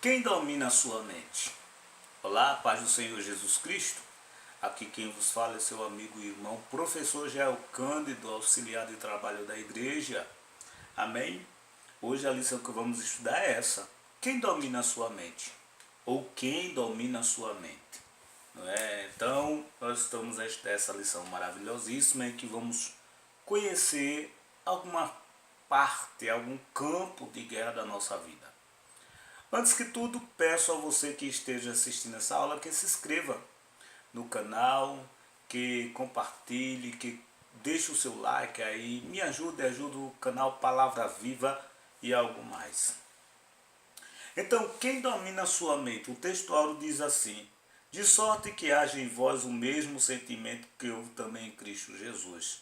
Quem domina a sua mente? Olá, paz do Senhor Jesus Cristo. Aqui quem vos fala é seu amigo e irmão, professor Jael Cândido, auxiliar de trabalho da igreja. Amém? Hoje a lição que vamos estudar é essa. Quem domina a sua mente? Ou quem domina a sua mente? Não é? Então, nós estamos essa lição maravilhosíssima em que vamos conhecer alguma parte, algum campo de guerra da nossa vida. Antes que tudo, peço a você que esteja assistindo essa aula que se inscreva no canal, que compartilhe, que deixe o seu like aí, me ajude o canal Palavra Viva e algo mais. Então, quem domina a sua mente? O textuário diz assim: de sorte que haja em vós o mesmo sentimento que houve também em Cristo Jesus.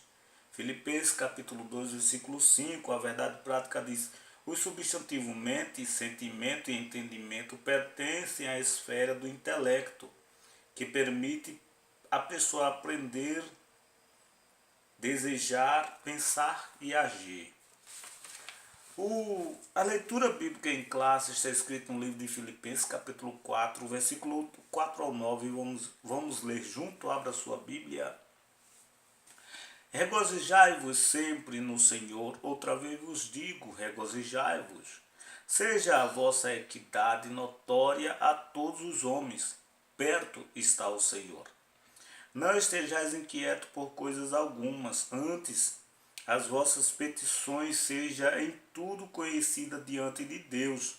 Filipenses capítulo 2, versículo 5, a verdade prática diz: os substantivos mente, sentimento e entendimento pertencem à esfera do intelecto, que permite a pessoa aprender, desejar, pensar e agir. A leitura bíblica em classe está escrita no livro de Filipenses, capítulo 4, versículo 4 ao 9. Vamos ler junto, abra sua Bíblia. Regozijai-vos sempre no Senhor, outra vez vos digo, regozijai-vos. Seja a vossa equidade notória a todos os homens, perto está o Senhor. Não estejais inquietos por coisas algumas, antes as vossas petições sejam em tudo conhecidas diante de Deus,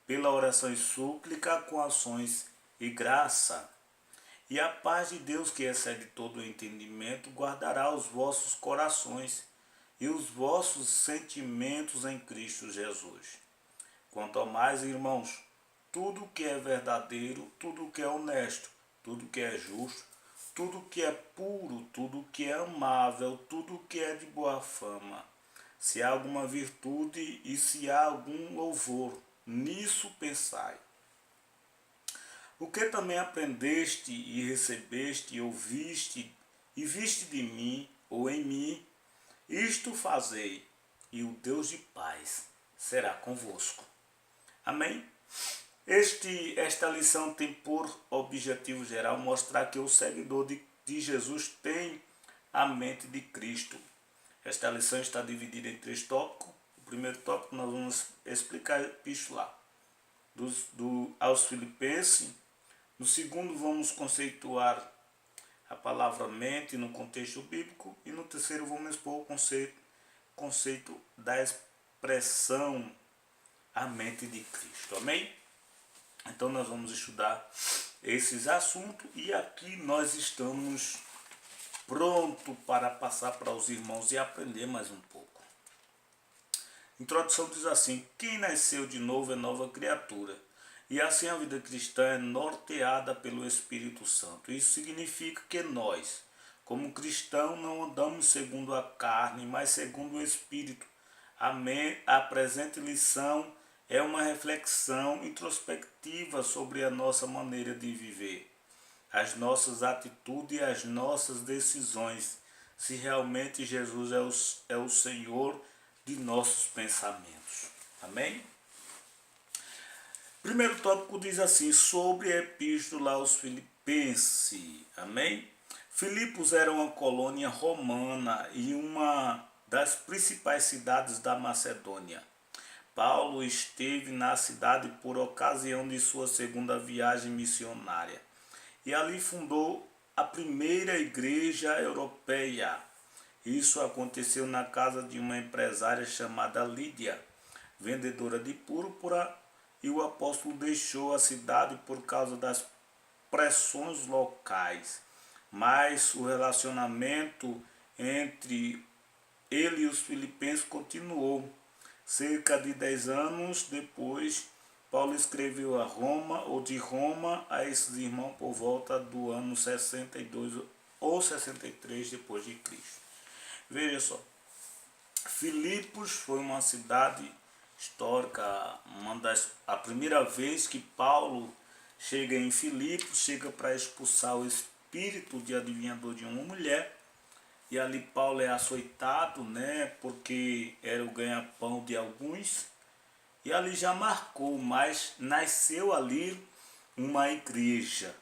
pela oração e súplica com ações e graça. E a paz de Deus, que excede todo o entendimento, guardará os vossos corações e os vossos sentimentos em Cristo Jesus. Quanto ao mais, irmãos, tudo que é verdadeiro, tudo que é honesto, tudo que é justo, tudo que é puro, tudo que é amável, tudo que é de boa fama, se há alguma virtude e se há algum louvor, nisso pensai. O que também aprendeste e recebeste e ouviste e viste de mim ou em mim, isto fazei, e o Deus de paz será convosco. Amém? Esta lição tem por objetivo geral mostrar que o seguidor de Jesus tem a mente de Cristo. Esta lição está dividida em 3 tópicos. O primeiro tópico nós vamos explicar a epístola aos Filipenses. No segundo, vamos conceituar a palavra mente no contexto bíblico. E no terceiro, vamos expor o conceito da expressão a mente de Cristo. Amém? Então, nós vamos estudar esses assuntos e aqui nós estamos prontos para passar para os irmãos e aprender mais um pouco. A introdução diz assim: quem nasceu de novo é nova criatura. E assim a vida cristã é norteada pelo Espírito Santo. Isso significa que nós, como cristãos, não andamos segundo a carne, mas segundo o Espírito. A presente lição é uma reflexão introspectiva sobre a nossa maneira de viver, as nossas atitudes e as nossas decisões, se realmente Jesus é o Senhor de nossos pensamentos. Amém? Primeiro tópico diz assim, sobre a epístola aos Filipenses. Amém? Filipos era uma colônia romana e uma das principais cidades da Macedônia. Paulo esteve na cidade por ocasião de sua segunda viagem missionária e ali fundou a primeira igreja europeia. Isso aconteceu na casa de uma empresária chamada Lídia, vendedora de púrpura, e o apóstolo deixou a cidade por causa das pressões locais. Mas o relacionamento entre ele e os filipenses continuou. Cerca de 10 anos depois, Paulo escreveu a Roma, ou de Roma, a esses irmãos por volta do ano 62 ou 63 depois de Cristo. Veja só, Filipos foi uma cidade histórica, a primeira vez que Paulo chega em Filipos, chega para expulsar o espírito de adivinhador de uma mulher, e ali Paulo é açoitado, porque era o ganha-pão de alguns, e ali já marcou, mas nasceu ali uma igreja.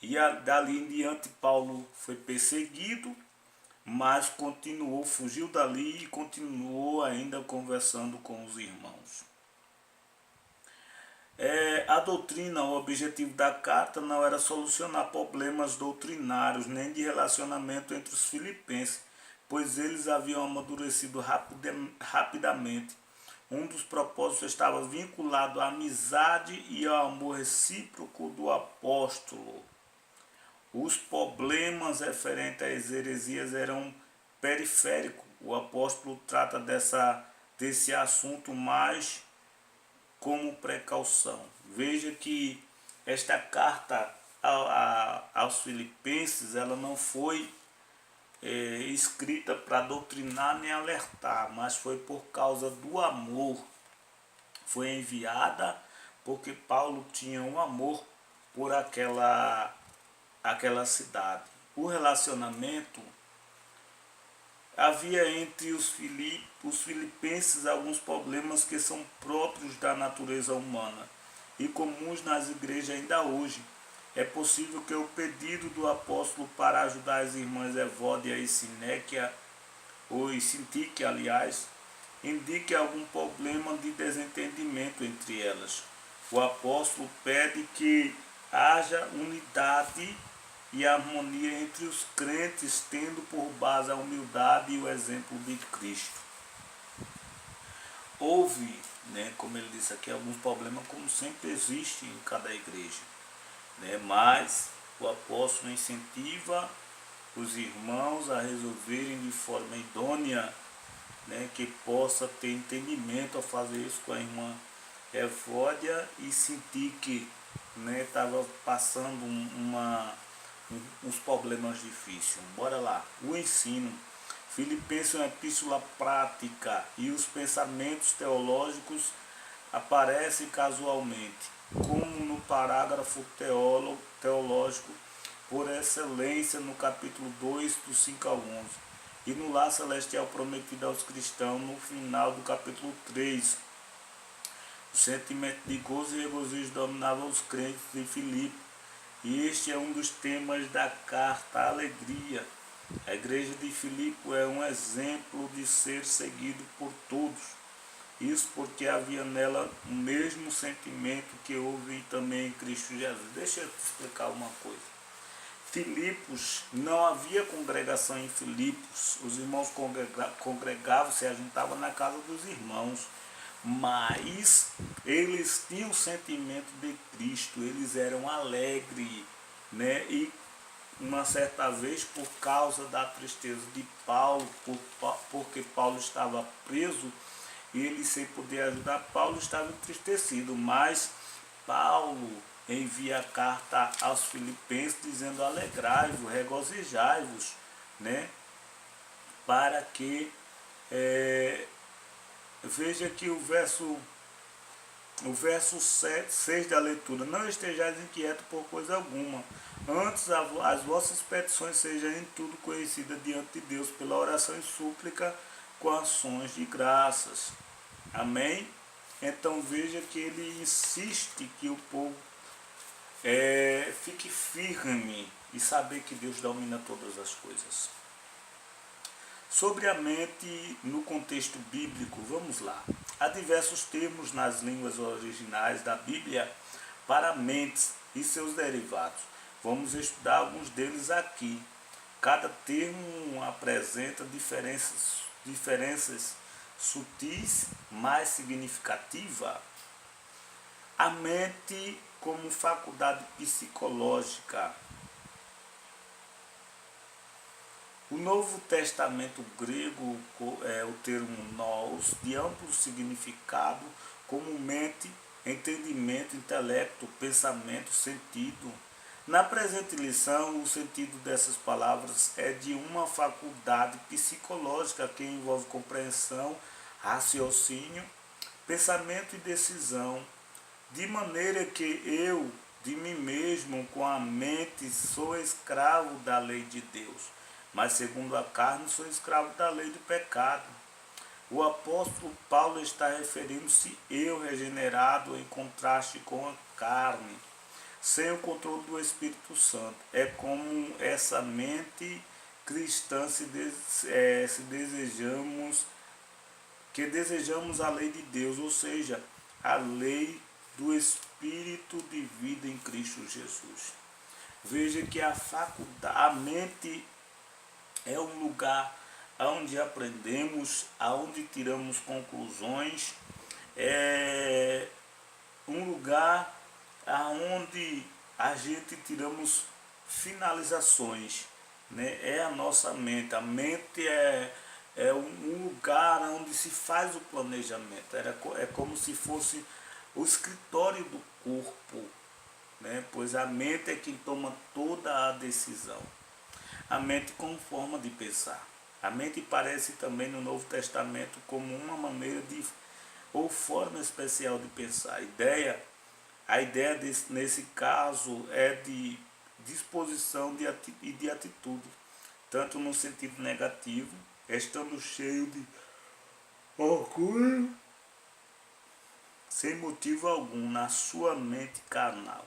E dali em diante Paulo foi perseguido, mas continuou, fugiu dali e continuou ainda conversando com os irmãos. A doutrina, o objetivo da carta não era solucionar problemas doutrinários nem de relacionamento entre os filipenses, pois eles haviam amadurecido rapidamente. Um dos propósitos estava vinculado à amizade e ao amor recíproco do apóstolo. Os problemas referentes às heresias eram periféricos. O apóstolo trata desse assunto mais como precaução. Veja que esta carta aos filipenses, ela não foi escrita para doutrinar nem alertar, mas foi por causa do amor. Foi enviada porque Paulo tinha um amor por aquela cidade. O relacionamento havia entre os filipenses alguns problemas que são próprios da natureza humana e comuns nas igrejas ainda hoje. É possível que o pedido do apóstolo para ajudar as irmãs Evódia e Sinéquia, ou Sintique, aliás, indique algum problema de desentendimento entre elas. O apóstolo pede que haja unidade e harmonia entre os crentes, tendo por base a humildade e o exemplo de Cristo. Houve, como ele disse aqui, alguns problemas, como sempre existe em cada igreja, mas o apóstolo incentiva os irmãos a resolverem de forma idônea, que possa ter entendimento a fazer isso com a irmã Evódia e sentir que estava passando uns problemas difíceis. Bora lá. O ensino. Filipenses é uma epístola prática e os pensamentos teológicos aparecem casualmente, como no parágrafo teológico por excelência no capítulo 2, do 5 ao 11, e no lar celestial prometido aos cristãos no final do capítulo 3. O sentimento de gozo e regozijo dominava os crentes de Filipe. E este é um dos temas da carta, a alegria. A igreja de Filipe é um exemplo de ser seguido por todos. Isso porque havia nela o mesmo sentimento que houve também em Cristo Jesus. Deixa eu te explicar uma coisa. Filipos, não havia congregação em Filipos. Os irmãos congregavam, se ajuntavam na casa dos irmãos. Mas eles tinham o sentimento de Cristo, eles eram alegres, e uma certa vez, por causa da tristeza de Paulo, porque Paulo estava preso, ele sem poder ajudar Paulo estava entristecido, mas Paulo envia a carta aos filipenses dizendo: alegrai-vos, regozijai-vos, para que veja que o verso 6 da leitura: não estejais inquietos por coisa alguma, antes as vossas petições sejam em tudo conhecidas diante de Deus pela oração e súplica com ações de graças. Amém? Então veja que ele insiste que o povo fique firme e saber que Deus domina todas as coisas. Sobre a mente no contexto bíblico, vamos lá. Há diversos termos nas línguas originais da Bíblia para mentes e seus derivados. Vamos estudar alguns deles aqui. Cada termo apresenta diferenças sutis, mais significativas. A mente como faculdade psicológica. O Novo Testamento grego é o termo nous, de amplo significado, como mente, entendimento, intelecto, pensamento, sentido. Na presente lição, o sentido dessas palavras é de uma faculdade psicológica que envolve compreensão, raciocínio, pensamento e decisão, de maneira que eu, de mim mesmo, com a mente, sou escravo da lei de Deus, mas segundo a carne sou escravo da lei do pecado. O apóstolo Paulo está referindo-se eu regenerado em contraste com a carne, sem o controle do Espírito Santo. É como essa mente cristã se desejamos, que desejamos a lei de Deus, ou seja, a lei do Espírito de vida em Cristo Jesus. Veja que a mente é um lugar onde aprendemos, onde tiramos conclusões, é um lugar onde a gente tiramos finalizações, né? É a nossa mente. A mente é um lugar onde se faz o planejamento. É como se fosse o escritório do corpo, né? Pois a mente é quem toma toda a decisão. A mente como forma de pensar. A mente parece também no Novo Testamento como uma maneira de ou forma especial de pensar. A ideia nesse caso é de disposição e de atitude, tanto no sentido negativo, estando cheio de orgulho, sem motivo algum, na sua mente carnal.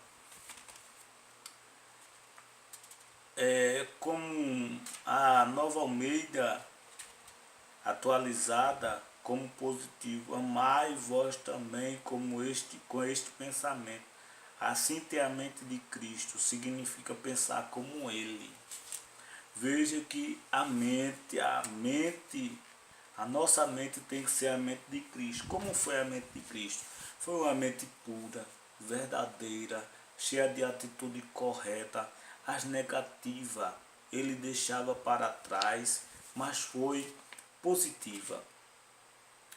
Como a Nova Almeida atualizada como positivo, amai vós também com este pensamento. Assim ter a mente de Cristo significa pensar como Ele. Veja que a nossa mente tem que ser a mente de Cristo. Como foi a mente de Cristo? Foi uma mente pura, verdadeira, cheia de atitude correta. As negativas ele deixava para trás, mas foi positiva.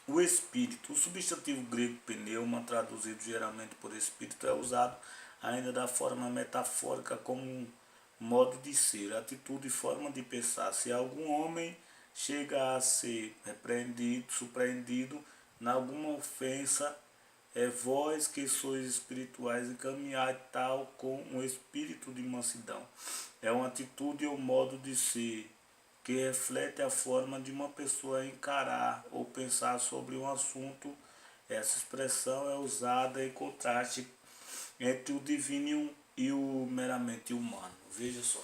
O espírito, o substantivo grego pneuma, traduzido geralmente por espírito, é usado ainda da forma metafórica como um modo de ser, atitude e forma de pensar. Se algum homem chega a ser repreendido, surpreendido em alguma ofensa, é vós que sois espirituais encaminhai tal com um espírito de mansidão. É uma atitude ou modo de ser que reflete a forma de uma pessoa encarar ou pensar sobre um assunto. Essa expressão é usada em contraste entre o divino e o meramente humano. Veja só.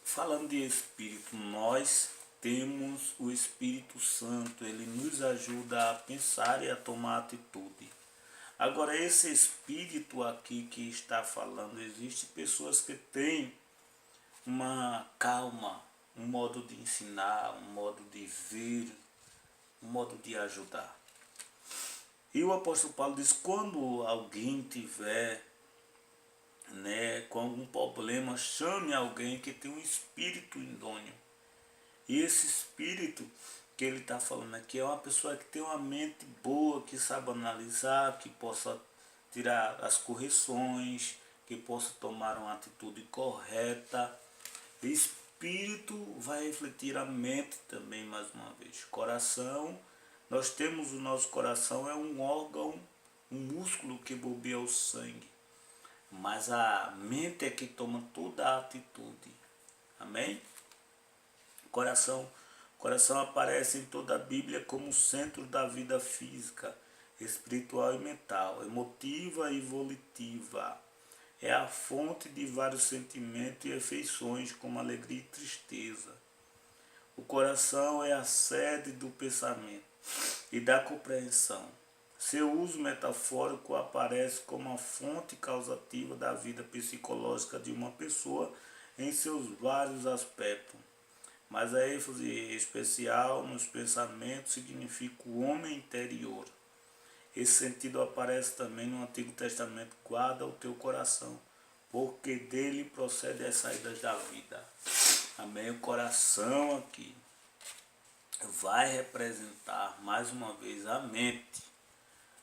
Falando de Espírito, nós temos o Espírito Santo, ele nos ajuda a pensar e a tomar atitude. Agora, esse Espírito aqui que está falando, existem pessoas que têm uma calma, um modo de ensinar, um modo de ver, um modo de ajudar. E o apóstolo Paulo diz, quando alguém tiver com algum problema, chame alguém que tem um espírito idôneo. E esse espírito que ele está falando aqui é uma pessoa que tem uma mente boa, que sabe analisar, que possa tirar as correções, que possa tomar uma atitude correta. Espírito vai refletir a mente também, mais uma vez. Coração, nós temos o nosso coração, é um órgão, um músculo que bombeia o sangue. Mas a mente é que toma toda a atitude. Amém? Coração aparece em toda a Bíblia como centro da vida física, espiritual e mental, emotiva e volitiva. É a fonte de vários sentimentos e afeições, como alegria e tristeza. O coração é a sede do pensamento e da compreensão. Seu uso metafórico aparece como a fonte causativa da vida psicológica de uma pessoa em seus vários aspectos. Mas a ênfase especial nos pensamentos significa o homem interior. Esse sentido aparece também no Antigo Testamento. Guarda o teu coração, porque dele procede as saídas da vida. Amém? O coração aqui vai representar mais uma vez a mente.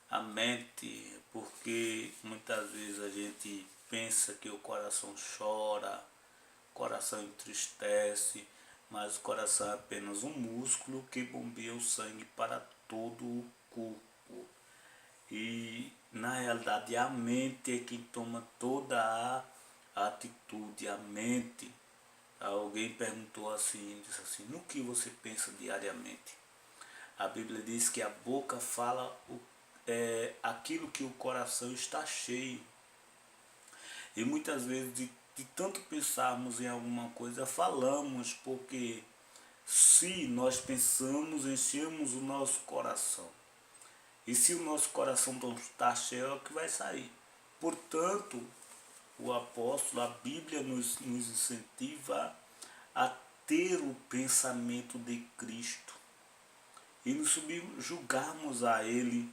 A mente, porque muitas vezes a gente pensa que o coração chora, o coração entristece, mas o coração é apenas um músculo que bombeia o sangue para todo o corpo. E na realidade a mente é quem toma toda a atitude, a mente Alguém perguntou assim, disse assim, no que você pensa diariamente? A Bíblia diz que a boca fala aquilo que o coração está cheio. E muitas vezes de tanto pensarmos em alguma coisa, falamos, porque se nós pensamos, enchemos o nosso coração. E se o nosso coração não está cheio, é o que vai sair. Portanto, o apóstolo, a Bíblia nos incentiva a ter o pensamento de Cristo e nos subjugarmos a Ele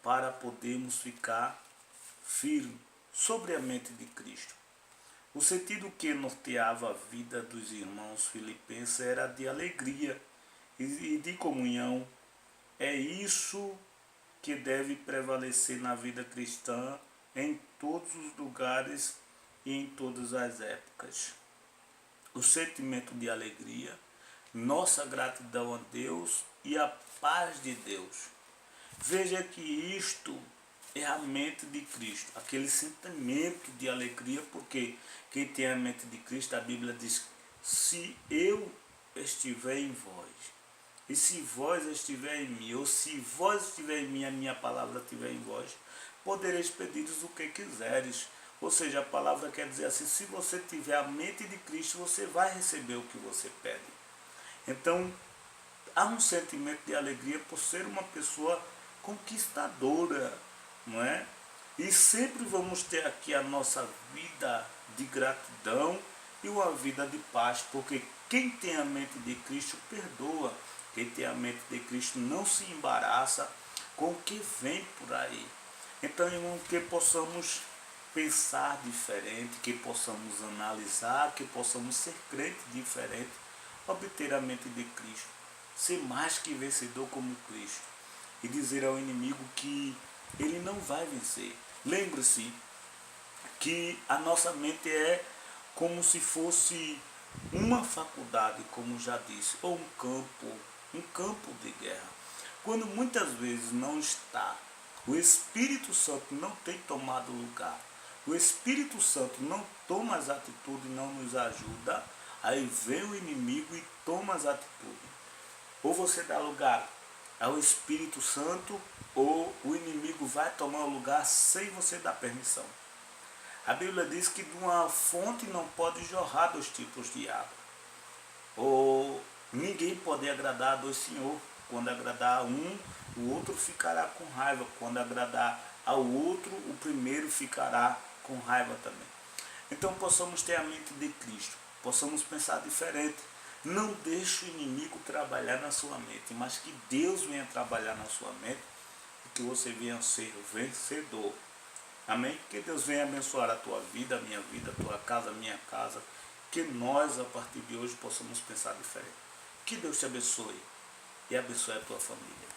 para podermos ficar firmes sobre a mente de Cristo. O sentido que norteava a vida dos irmãos filipenses era de alegria e de comunhão. É isso que deve prevalecer na vida cristã em todos os lugares e em todas as épocas. O sentimento de alegria, nossa gratidão a Deus e a paz de Deus. Veja que isto é a mente de Cristo, aquele sentimento de alegria, porque quem tem a mente de Cristo, a Bíblia diz, se eu estiver em vós, e se vós estiver em mim, ou se vós estiver em mim, a minha palavra estiver em vós, podereis pedir-vos o que quiseres. Ou seja, a palavra quer dizer assim, se você tiver a mente de Cristo, você vai receber o que você pede. Então, há um sentimento de alegria por ser uma pessoa conquistadora, não é? E sempre vamos ter aqui a nossa vida de gratidão e uma vida de paz, porque quem tem a mente de Cristo perdoa, quem tem a mente de Cristo não se embaraça com o que vem por aí. Então, irmão, que possamos pensar diferente, que possamos analisar, que possamos ser crentes diferentes, obter a mente de Cristo, ser mais que vencedor como Cristo e dizer ao inimigo que ele não vai vencer. Lembre-se que a nossa mente é como se fosse uma faculdade, como já disse, ou um campo de guerra. Quando muitas vezes não está, o Espírito Santo não tem tomado lugar, o Espírito Santo não toma as atitudes, não nos ajuda, aí vem o inimigo e toma as atitudes. Ou você dá lugar ao Espírito Santo, ou o inimigo vai tomar o lugar sem você dar permissão. A Bíblia diz que de uma fonte não pode jorrar dois tipos de água. Ou ninguém pode agradar a dois senhores. Quando agradar a um, o outro ficará com raiva. Quando agradar ao outro, o primeiro ficará com raiva também. Então possamos ter a mente de Cristo, possamos pensar diferente. Não deixe o inimigo trabalhar na sua mente, mas que Deus venha trabalhar na sua mente e que você venha ser vencedor. Amém? Que Deus venha abençoar a tua vida, a minha vida, a tua casa, a minha casa. Que nós, a partir de hoje, possamos pensar diferente. Que Deus te abençoe e abençoe a tua família.